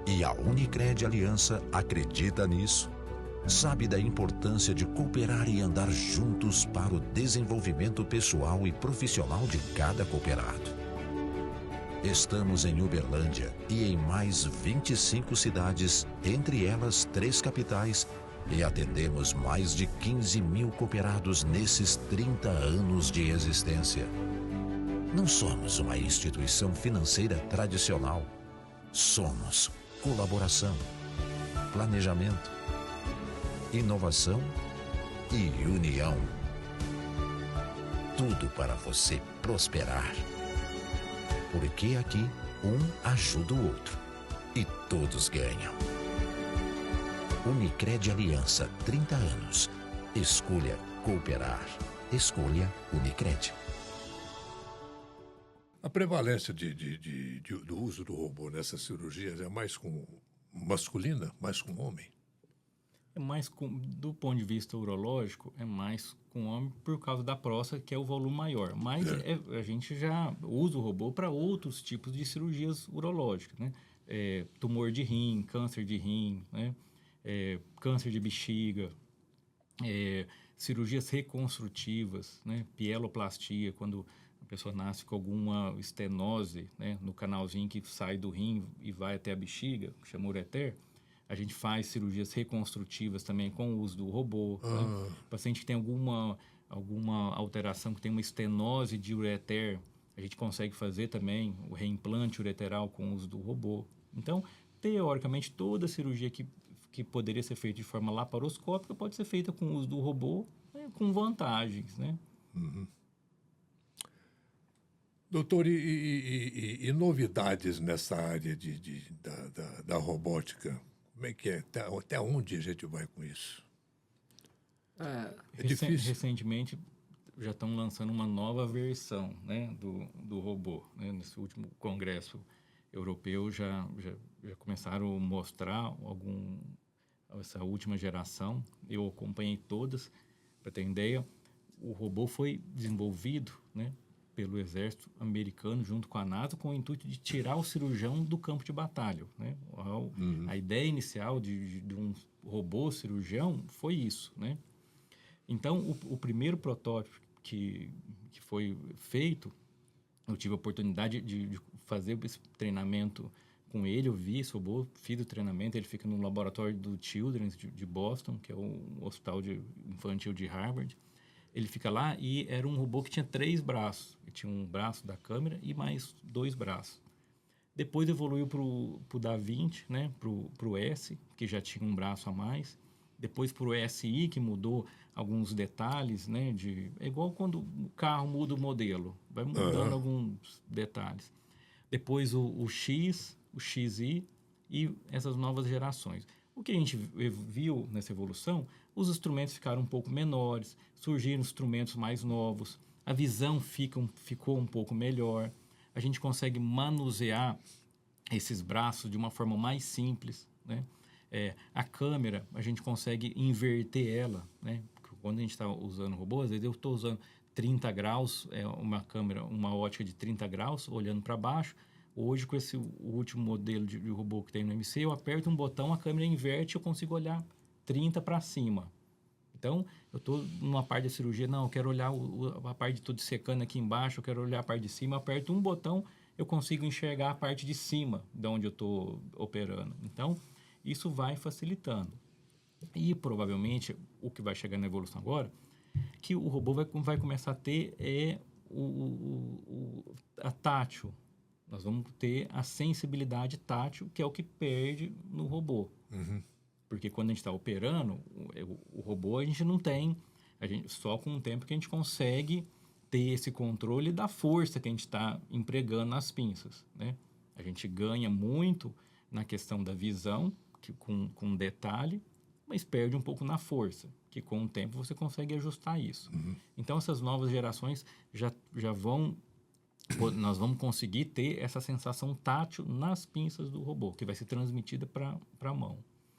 E a Unicred Aliança acredita nisso. Sabe da importância de cooperar e andar juntos para o desenvolvimento pessoal e profissional de cada cooperado. Estamos em Uberlândia e em mais 25 cidades, entre elas 3 capitais, e atendemos mais de 15 mil cooperados nesses 30 anos de existência. Não somos uma instituição financeira tradicional. Somos colaboração, planejamento, inovação e união. Tudo para você prosperar. Porque aqui, um ajuda o outro e todos ganham. Unicred Aliança, 30 anos. Escolha cooperar. Escolha Unicred. A prevalência do uso do robô nessas cirurgias é mais com masculina, mais com homem? É mais do ponto de vista urológico, é mais com homem por causa da próstata, que é o volume maior. Mas a gente já usa o robô para outros tipos de cirurgias urológicas, né? Tumor de rim, câncer de rim, né? Câncer de bexiga, cirurgias reconstrutivas, né? Pieloplastia, quando a pessoa nasce com alguma estenose, né? No canalzinho que sai do rim e vai até a bexiga, que chama ureter. A gente faz cirurgias reconstrutivas também com o uso do robô. Né? Paciente que tem alguma alteração, que tem uma estenose de ureter, a gente consegue fazer também o reimplante ureteral com o uso do robô. Então, teoricamente, toda cirurgia que poderia ser feita de forma laparoscópica pode ser feita com o uso do robô, né? Com vantagens, né? Doutor, e novidades nessa área da robótica? Como é que é? Até onde a gente vai com isso? É difícil. Recentemente, já estão lançando uma nova versão, né, do robô. Né? Nesse último congresso europeu, já começaram a mostrar essa última geração. Eu acompanhei todas, para ter ideia. O robô foi desenvolvido, né, pelo exército americano junto com a NATO com o intuito de tirar o cirurgião do campo de batalha, né? A ideia inicial de um robô cirurgião foi isso, né? Então, o primeiro protótipo que foi feito, eu tive a oportunidade de fazer esse treinamento com ele, eu vi esse robô, fiz o treinamento, ele fica no laboratório do Children's de Boston, que é o hospital infantil de Harvard. Ele fica lá e era um robô que tinha 3 braços. Ele tinha um braço da câmera e mais 2 braços. Depois evoluiu para o Da Vinci, né? Para o S, que já tinha um braço a mais. Depois para o SI, que mudou alguns detalhes, né? É igual quando o carro muda o modelo. Vai mudando alguns detalhes. Depois o X, o XI e essas novas gerações. O que a gente viu nessa evolução, os instrumentos ficaram um pouco menores, surgiram instrumentos mais novos, a visão ficou um pouco melhor, a gente consegue manusear esses braços de uma forma mais simples, né? A câmera, a gente consegue inverter ela, né? Quando a gente está usando robô, às vezes eu estou usando 30 graus, uma câmera, uma ótica de 30 graus, olhando para baixo. Hoje, com esse último modelo de robô que tem no MC, eu aperto um botão, a câmera inverte e eu consigo olhar 30 para cima. Então, eu estou numa parte da cirurgia, não, eu quero olhar a parte de tudo secando aqui embaixo, eu quero olhar a parte de cima, aperto um botão, eu consigo enxergar a parte de cima de onde eu estou operando. Então, isso vai facilitando. E, provavelmente, o que vai chegar na evolução agora, que o robô vai começar a ter a tátil. Nós vamos ter a sensibilidade tátil, que é o que perde no robô. Uhum. Porque quando a gente está operando, o robô a gente não tem, só com o tempo que a gente consegue ter esse controle da força que a gente está empregando nas pinças, né? A gente ganha muito na questão da visão, com detalhe, mas perde um pouco na força, que com o tempo você consegue ajustar isso. Uhum. Então, essas novas gerações já vão... Nós vamos conseguir ter essa sensação tátil nas pinças do robô, que vai ser transmitida para a mão.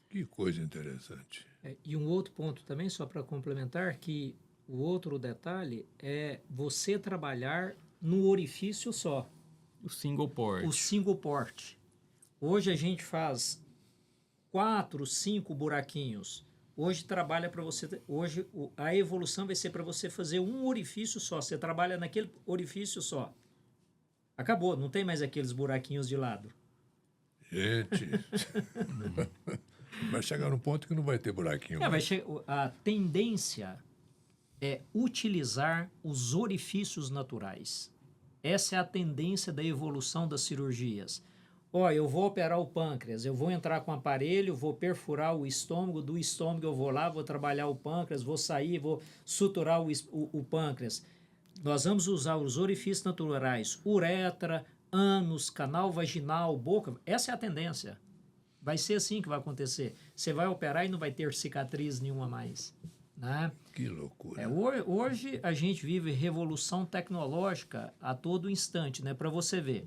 Que coisa interessante. E um outro ponto também, só para complementar, que o outro detalhe é você trabalhar no orifício só. O single port. O single port. Hoje a gente faz 4, 5 buraquinhos. Hoje trabalha para você... Hoje a evolução vai ser para você fazer um orifício só. Você trabalha naquele orifício só. Acabou, não tem mais aqueles buraquinhos de lado. Gente... Vai chegar num ponto que não vai ter buraquinho. A tendência é utilizar os orifícios naturais. Essa é a tendência da evolução das cirurgias. Eu vou operar o pâncreas, eu vou entrar com o aparelho, vou perfurar o estômago, do estômago eu vou lá, vou trabalhar o pâncreas, vou sair, vou suturar o pâncreas. Nós vamos usar os orifícios naturais, uretra, ânus, canal vaginal, boca. Essa é a tendência. Vai ser assim que vai acontecer. Você vai operar e não vai ter cicatriz nenhuma mais. Né? Que loucura. Hoje a gente vive revolução tecnológica a todo instante, né? Para você ver.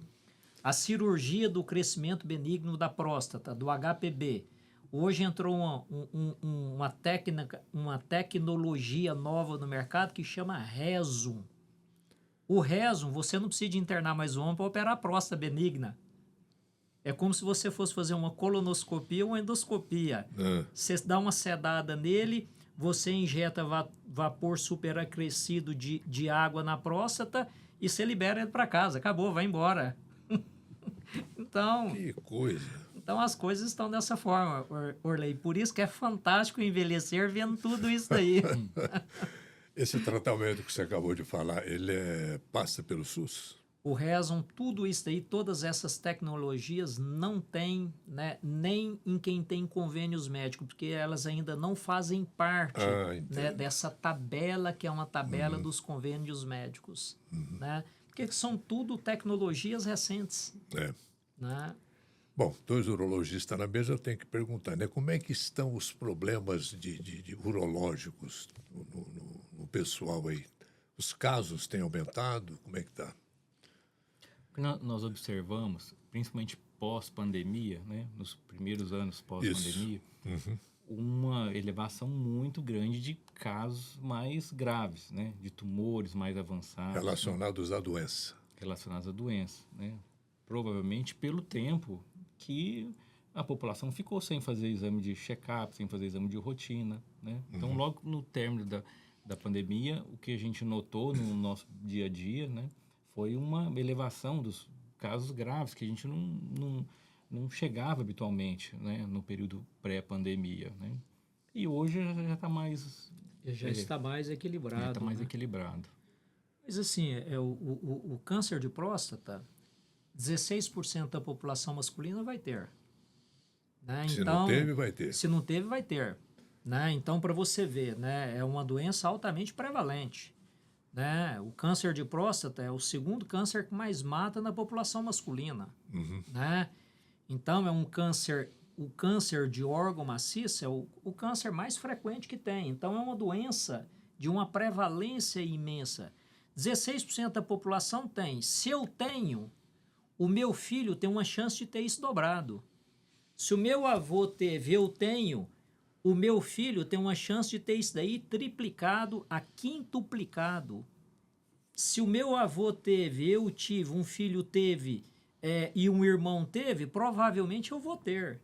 A cirurgia do crescimento benigno da próstata, do HPB. Hoje entrou uma tecnologia nova no mercado que chama Rezum. O Rezum, você não precisa de internar mais um homem para operar a próstata benigna. É como se você fosse fazer uma colonoscopia ou uma endoscopia. Você dá uma sedada nele, você injeta vapor superacrescido de água na próstata e você libera ele para casa. Acabou, vai embora. Então... Que coisa. Então, as coisas estão dessa forma, Orley. Por isso que é fantástico envelhecer vendo tudo isso daí. Esse tratamento que você acabou de falar, ele passa pelo SUS? O Rezum, tudo isso aí, todas essas tecnologias não tem, né, nem em quem tem convênios médicos, porque elas ainda não fazem parte né, dessa tabela, que é uma tabela dos convênios médicos. Né? Porque são tudo tecnologias recentes. Né? Bom, 2 urologistas na mesa, eu tenho que perguntar, né? Como é que estão os problemas de urológicos no pessoal aí? Os casos têm aumentado? Como é que está? Nós observamos, principalmente pós-pandemia, né, nos primeiros anos pós-pandemia, uma elevação muito grande de casos mais graves, né, de tumores mais avançados. Relacionados à doença. Relacionados à doença, né? Provavelmente pelo tempo que a população ficou sem fazer exame de check-up, sem fazer exame de rotina, né? Então, logo no término da pandemia, o que a gente notou no nosso dia a dia, né, foi uma elevação dos casos graves que a gente não chegava habitualmente, né, no período pré-pandemia, né? E hoje já está mais... Já está mais equilibrado. Já está mais né? equilibrado. Mas assim, o câncer de próstata, 16% da população masculina vai ter. Né? Se então, não teve, vai ter. Se não teve, vai ter. Né? Então, para você ver, né, é uma doença altamente prevalente. Né? O câncer de próstata é o segundo câncer que mais mata na população masculina. Né? Então, é um câncer... O câncer de órgão maciço é o câncer mais frequente que tem. Então, é uma doença de uma prevalência imensa. 16% da população tem. Se eu tenho, o meu filho tem uma chance de ter isso dobrado. Se o meu avô teve, eu tenho, o meu filho tem uma chance de ter isso daí triplicado a quintuplicado. Se o meu avô teve, eu tive, um filho teve e um irmão teve, provavelmente eu vou ter.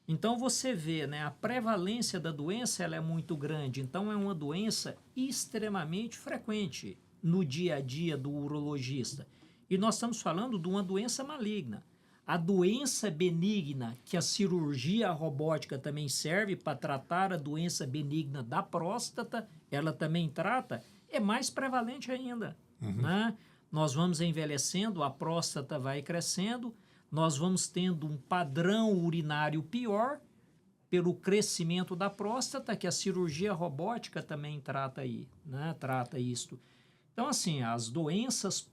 Então você vê, né, a prevalência da doença ela é muito grande. Então é uma doença extremamente frequente no dia a dia do urologista. E nós estamos falando de uma doença maligna. A doença benigna, que a cirurgia robótica também serve para tratar a doença benigna da próstata, ela também trata, é mais prevalente ainda. Né? Nós vamos envelhecendo, a próstata vai crescendo, nós vamos tendo um padrão urinário pior pelo crescimento da próstata, que a cirurgia robótica também trata aí, né? Trata isto. Então, assim, as doenças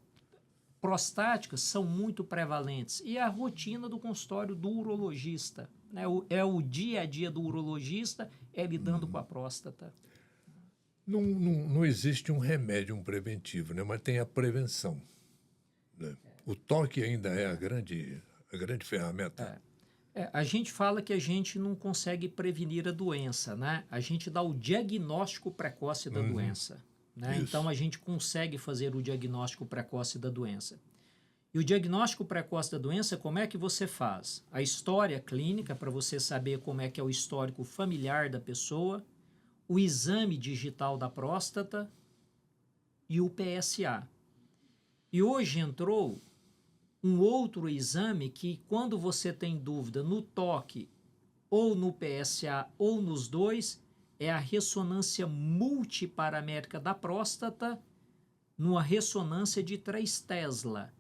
prostáticas são muito prevalentes e a rotina do consultório do urologista, né? O dia a dia do urologista é lidando com a próstata. Não existe um remédio, um preventivo, né? Mas tem a prevenção. Né? O toque ainda é a grande ferramenta. A gente fala que a gente não consegue prevenir a doença, né? A gente dá o diagnóstico precoce da doença. Né? Então, a gente consegue fazer o diagnóstico precoce da doença. E o diagnóstico precoce da doença, como é que você faz? A história clínica, para você saber como é que é o histórico familiar da pessoa, o exame digital da próstata e o PSA. E hoje entrou um outro exame que, quando você tem dúvida no toque ou no PSA ou nos dois, é a ressonância multiparamérica da próstata numa ressonância de 3 Tesla.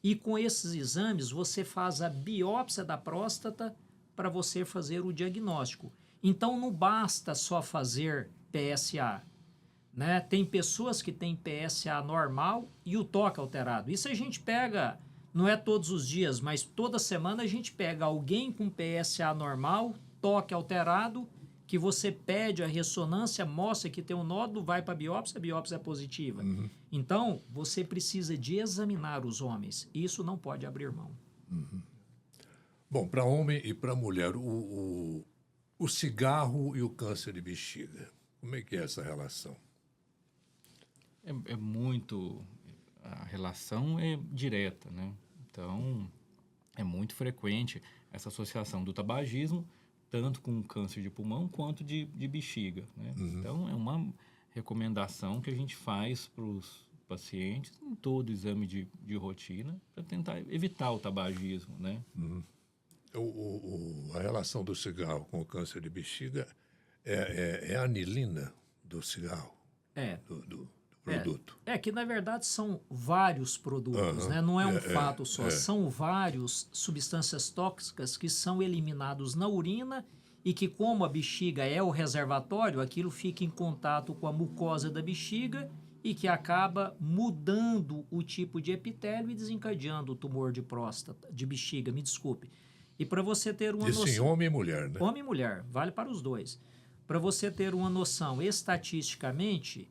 E com esses exames você faz a biópsia da próstata para você fazer o diagnóstico. Então não basta só fazer PSA. Né? Tem pessoas que têm PSA normal e o toque alterado. Isso a gente pega, não é todos os dias, mas toda semana a gente pega alguém com PSA normal, toque alterado, que você pede a ressonância, mostra que tem um nódulo, vai para a biópsia é positiva. Então, você precisa de examinar os homens. Isso não pode abrir mão. Bom, para homem e para mulher, o cigarro e o câncer de bexiga, como é que é essa relação? É muito... A relação é direta, né? Então, é muito frequente essa associação do tabagismo, tanto com câncer de pulmão quanto de bexiga, né? Então, é uma recomendação que a gente faz para os pacientes em todo exame de rotina para tentar evitar o tabagismo, né? A relação do cigarro com o câncer de bexiga é a anilina do cigarro, do produto. Que, na verdade, são vários produtos, né? Não é um fato só. São várias substâncias tóxicas que são eliminados na urina e que, como a bexiga é o reservatório, aquilo fica em contato com a mucosa da bexiga e que acaba mudando o tipo de epitélio e desencadeando o tumor de próstata, de bexiga, me desculpe. E para você ter uma noção... Isso em homem e mulher, né? Homem e mulher, vale para os dois. Para você ter uma noção, estatisticamente...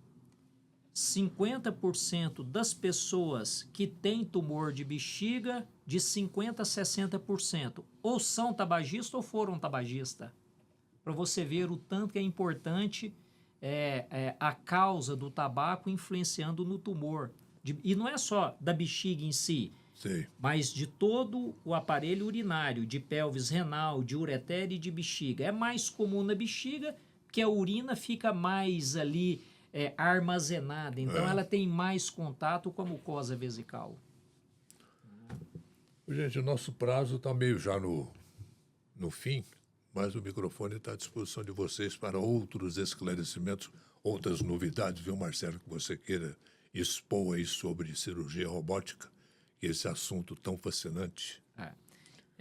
50% das pessoas que têm tumor de bexiga, de 50% a 60%, ou são tabagistas ou foram tabagistas. Para você ver o tanto que é importante a causa do tabaco influenciando no tumor. E não é só da bexiga em si, Sim. mas de todo o aparelho urinário, de pelvis renal, de ureter e de bexiga. É mais comum na bexiga, porque a urina fica mais ali... armazenada, então ela tem mais contato com a mucosa vesical. Gente, o nosso prazo está meio já no fim, mas o microfone está à disposição de vocês para outros esclarecimentos, outras novidades, viu, Marcelo, que você queira expor aí sobre cirurgia robótica, que esse assunto tão fascinante.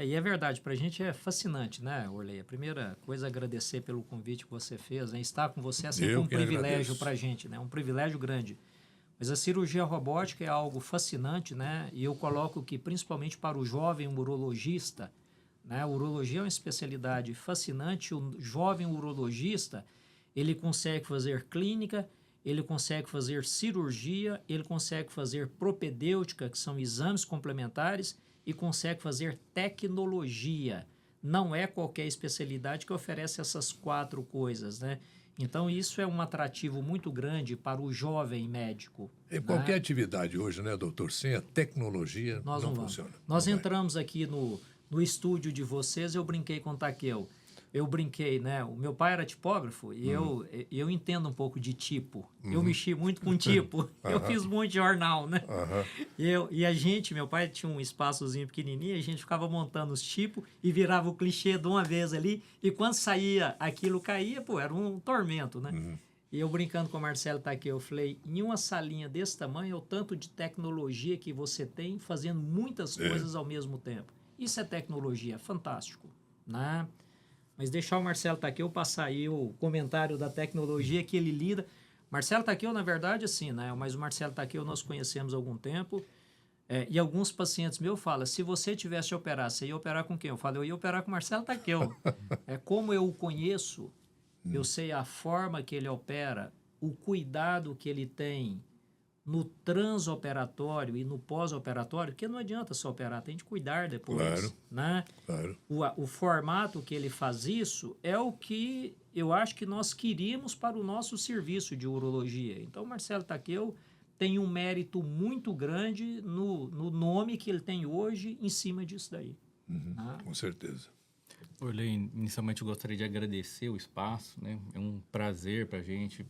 E é verdade, para a gente é fascinante, né, Orley? A primeira coisa é agradecer pelo convite que você fez, né? Estar com você é sempre um privilégio para a gente, né? Um privilégio grande. Mas a cirurgia robótica é algo fascinante, né? E eu coloco que, principalmente para o jovem urologista, né? A urologia é uma especialidade fascinante. O jovem urologista, ele consegue fazer clínica, ele consegue fazer cirurgia, ele consegue fazer propedêutica, que são exames complementares, e consegue fazer tecnologia. Não é qualquer especialidade que oferece essas 4 coisas, né? Então, isso é um atrativo muito grande para o jovem médico. Em qualquer atividade hoje, né, doutor? Sem a tecnologia, Nós não não vamos. funciona. Nós Não vai. entramos aqui no estúdio de vocês, eu brinquei com o Takeo. Eu brinquei, né? O meu pai era tipógrafo e eu entendo um pouco de tipo. Eu mexi muito com tipo. Eu fiz muito jornal, né? E a gente, meu pai tinha um espaçozinho pequenininho, a gente ficava montando os tipos e virava o clichê de uma vez ali. E quando saía, aquilo caía, pô, era um tormento, né? E eu brincando com o Marcelo Takeo, eu falei, em uma salinha desse tamanho, é o tanto de tecnologia que você tem fazendo muitas coisas ao mesmo tempo. Isso é tecnologia, é fantástico, né? Mas deixar o Marcelo Takeo passar aí o comentário da tecnologia que ele lida. Marcelo Takeo, na verdade, assim, né? Mas o Marcelo Takeo nós conhecemos há algum tempo. E alguns pacientes meus falam, se você tivesse operar, você ia operar com quem? Eu falo, eu ia operar com o Marcelo Takeo. Como eu o conheço, eu sei a forma que ele opera, o cuidado que ele tem no transoperatório e no pós-operatório, porque não adianta só operar, tem de cuidar depois. Claro, né? claro. O formato que ele faz isso é o que eu acho que nós queríamos para o nosso serviço de urologia. Então, Marcelo Takeo tem um mérito muito grande no nome que ele tem hoje em cima disso daí. Com certeza. Orley, inicialmente eu gostaria de agradecer o espaço, né? É um prazer para a gente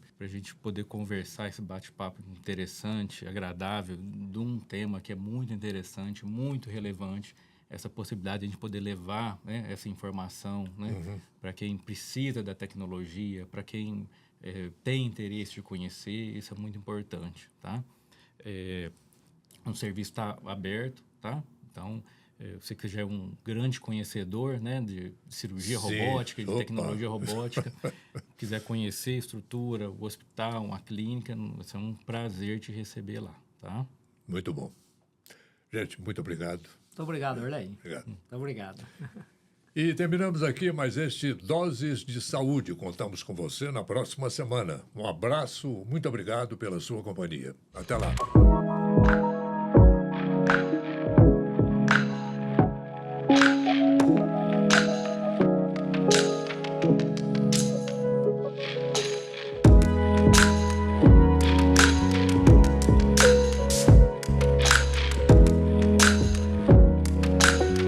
poder conversar esse bate-papo interessante, agradável, de um tema que é muito interessante, muito relevante, essa possibilidade de a gente poder levar, né, essa informação, né, para quem precisa da tecnologia, para quem tem interesse de conhecer, isso é muito importante, tá? O serviço está aberto, tá? Então, você que já é um grande conhecedor, né, de cirurgia robótica, de tecnologia robótica, quiser conhecer a estrutura, o hospital, uma clínica, vai ser um prazer te receber lá, tá? Muito bom. Gente, muito obrigado. Muito obrigado, Orley. Obrigado. Muito obrigado. E terminamos aqui mais este Doses de Saúde. Contamos com você na próxima semana. Um abraço, muito obrigado pela sua companhia. Até lá.